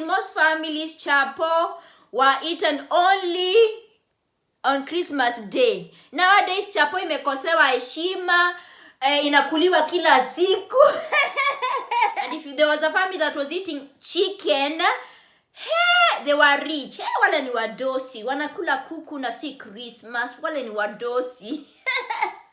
in most families, chapo were eaten only on Christmas Day. Nowadays, chapo imekosewa heshima, inakuliwa kila siku. And if there was a family that was eating chicken, hey, they were rich. Hey, wale ni wadosi. Wanakula kuku na si Christmas. Wale ni wadosi.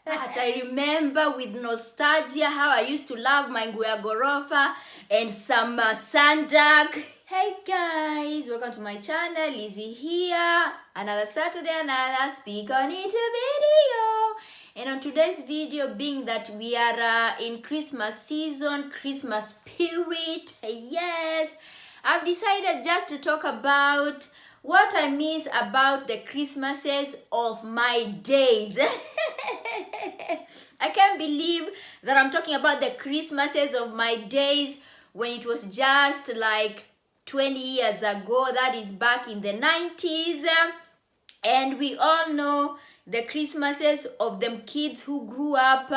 But I remember with nostalgia how I used to love my nguya gorofa and some sandak. Hey guys, welcome to my channel. Lizzie here. Another Saturday, another Speak On It video. And on today's video, being that we are in Christmas season, Christmas spirit, yes, I've decided just to talk about what I miss about the Christmases of my days. I can't believe that I'm talking about the Christmases of my days when it was just like 20 years ago. That is back in the 90s. And we all know the Christmases of them kids who grew up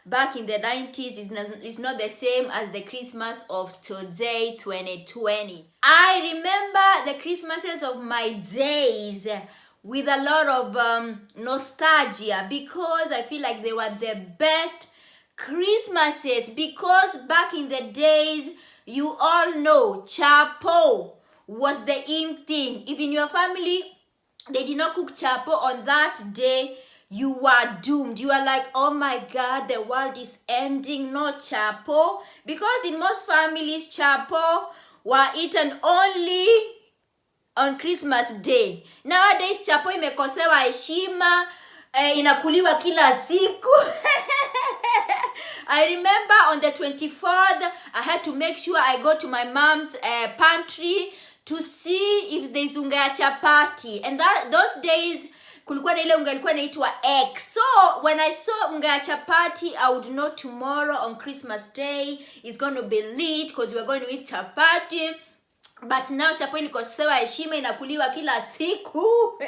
back in the 90s is not the same as the Christmas of today, 2020. I remember the Christmases of my days with a lot of nostalgia because I feel like they were the best Christmases, because back in the days, you all know chapo was the in thing. If in your family they did not cook chapo on that day, you were doomed. You are like, oh my God, the world is ending, no chapo. Because in most families, chapo were eaten only on Christmas Day. Nowadays, chapo imekosewa heshima, inakuliwa kila siku. I remember on the 24th, I had to make sure I go to my mom's pantry to see if there's unga ya chapati. And those days, kulikuwa na ile unga ilikuwa inaitwa X. So when I saw unga ya chapati, I would know tomorrow on Christmas Day it's going to be lit because we are going to eat chapati. But now chapo ilikosewa heshima, inakuliwa kila siku.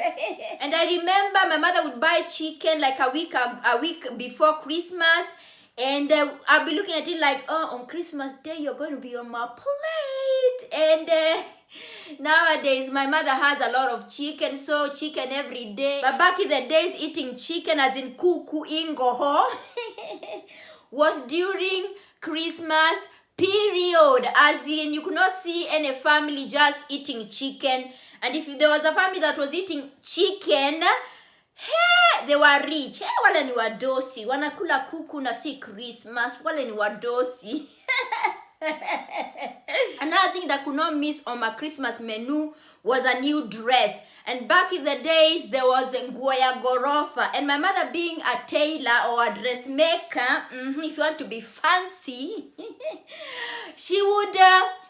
And I remember my mother would buy chicken like a week before Christmas. And I'll be looking at it like, oh, on Christmas Day, you're going to be on my plate. And nowadays, my mother has a lot of chicken, so chicken every day. But back in the days, eating chicken as in kuku ingoho was during Christmas period. As in, you could not see any family just eating chicken. And if there was a family that was eating chicken, hey, they were rich. Hey, wale ni wadosi. Wanakula kuku na si Christmas. Wale ni wadosi. Another thing that could not miss on my Christmas menu was a new dress. And back in the days, there was nguya gorofa. And my mother being a tailor or a dressmaker, if you want to be fancy, she would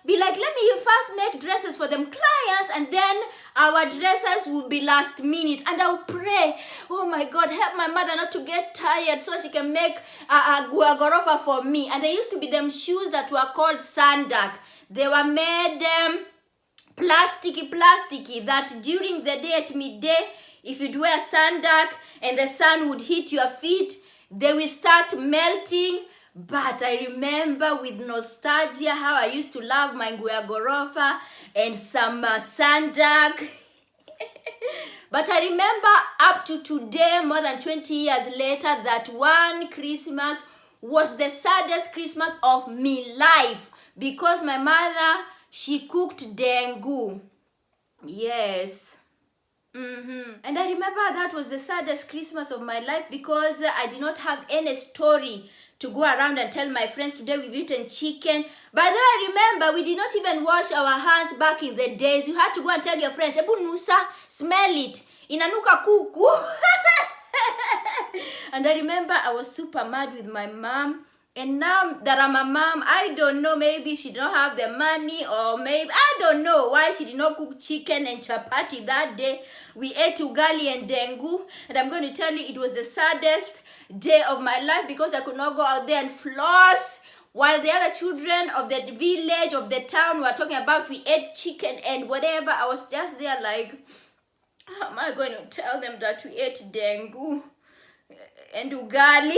be like, let me first make dresses for them clients, and then our dresses would be last minute. And I would pray, oh my God, help my mother not to get tired so she can make a nguya gorofa for me. And there used to be them shoes that were called sandak. They were made plasticky, that during the day at midday, if you'd wear sandak and the sun would hit your feet, they will start melting. But I remember with nostalgia how I used to love my nguya gorofa and some sandak. But I remember up to today, more than 20 years later, that one Christmas was the saddest Christmas of my life because my mother, she cooked dengu. Yes. And I remember that was the saddest Christmas of my life because I did not have any story to go around and tell my friends, today we've eaten chicken. By the way, I remember we did not even wash our hands back in the days. You had to go and tell your friends, Ebu nusa, smell it. Inanuka kuku. And I remember I was super mad with my mom. And now that I'm a mom, I don't know, maybe she did not have the money, or maybe, I don't know why she did not cook chicken and chapati that day. We ate ugali and dengu, and I'm going to tell you, it was the saddest day of my life because I could not go out there and floss while the other children of the village, of the town were talking about we ate chicken and whatever. I was just there like, how am I going to tell them that we ate dengu and ugali?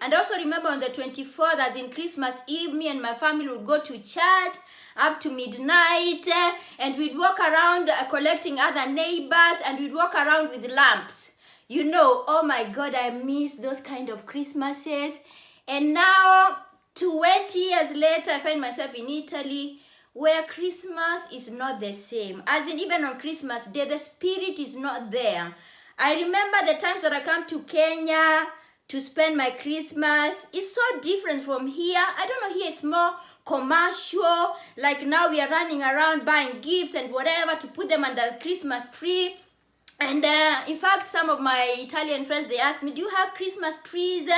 And I also remember on the 24th, as in Christmas Eve, me and my family would go to church. up to midnight, and we'd walk around collecting other neighbors, and we'd walk around with lamps. You know, oh my God, I miss those kind of Christmases. And now, 20 years later, I find myself in Italy, where Christmas is not the same. As in, even on Christmas Day, the spirit is not there. I remember the times that I come to Kenya to spend my Christmas. It's so different from here. I don't know, here it's more commercial. Like now we are running around buying gifts and whatever to put them under the Christmas tree. And in fact, some of my Italian friends, they ask me, do you have Christmas trees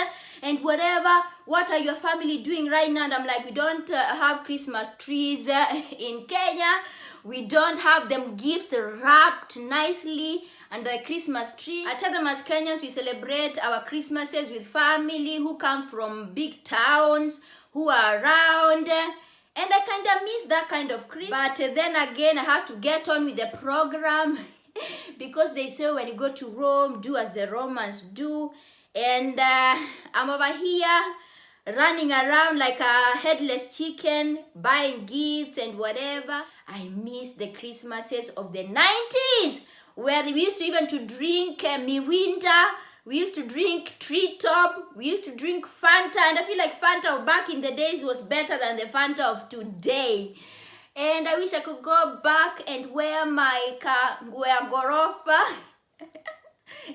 and whatever? What are your family doing right now? And I'm like, we don't have Christmas trees in Kenya. We don't have them gifts wrapped nicely under the Christmas tree. I tell them, as Kenyans, we celebrate our Christmases with family who come from big towns, who are around. And I kind of miss that kind of Christmas. But then again, I have to get on with the program. Because they say when you go to Rome, do as the Romans do. And I'm over here running around like a headless chicken, buying gifts and whatever. I miss the Christmases of the 90s, where we used to even to drink Mirinda. We used to drink Treetop. We used to drink Fanta. And I feel like Fanta of back in the days was better than the Fanta of today. And I wish I could go back and wear my gorofa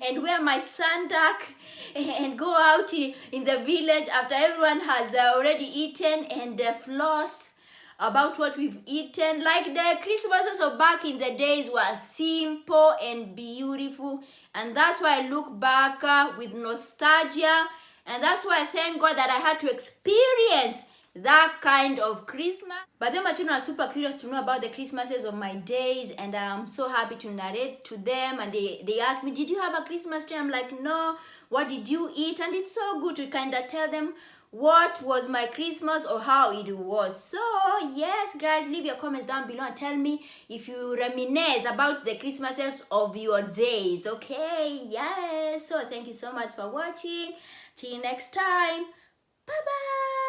and wear my sandak and go out in the village after everyone has already eaten and floss about what we've eaten. Like the Christmases of back in the days were simple and beautiful. And that's why I look back with nostalgia. And that's why I thank God that I had to experience that kind of Christmas. But then my children are super curious to know about the Christmases of my days, and I'm so happy to narrate to them. And they ask me, did you have a Christmas tree? I'm like, no. What did you eat? And it's so good to kind of tell them what was my Christmas or how it was. So yes, guys, leave your comments down below and tell me if you reminisce about the Christmases of your days. Okay, yes. So thank you so much for watching. Till next time. Bye bye.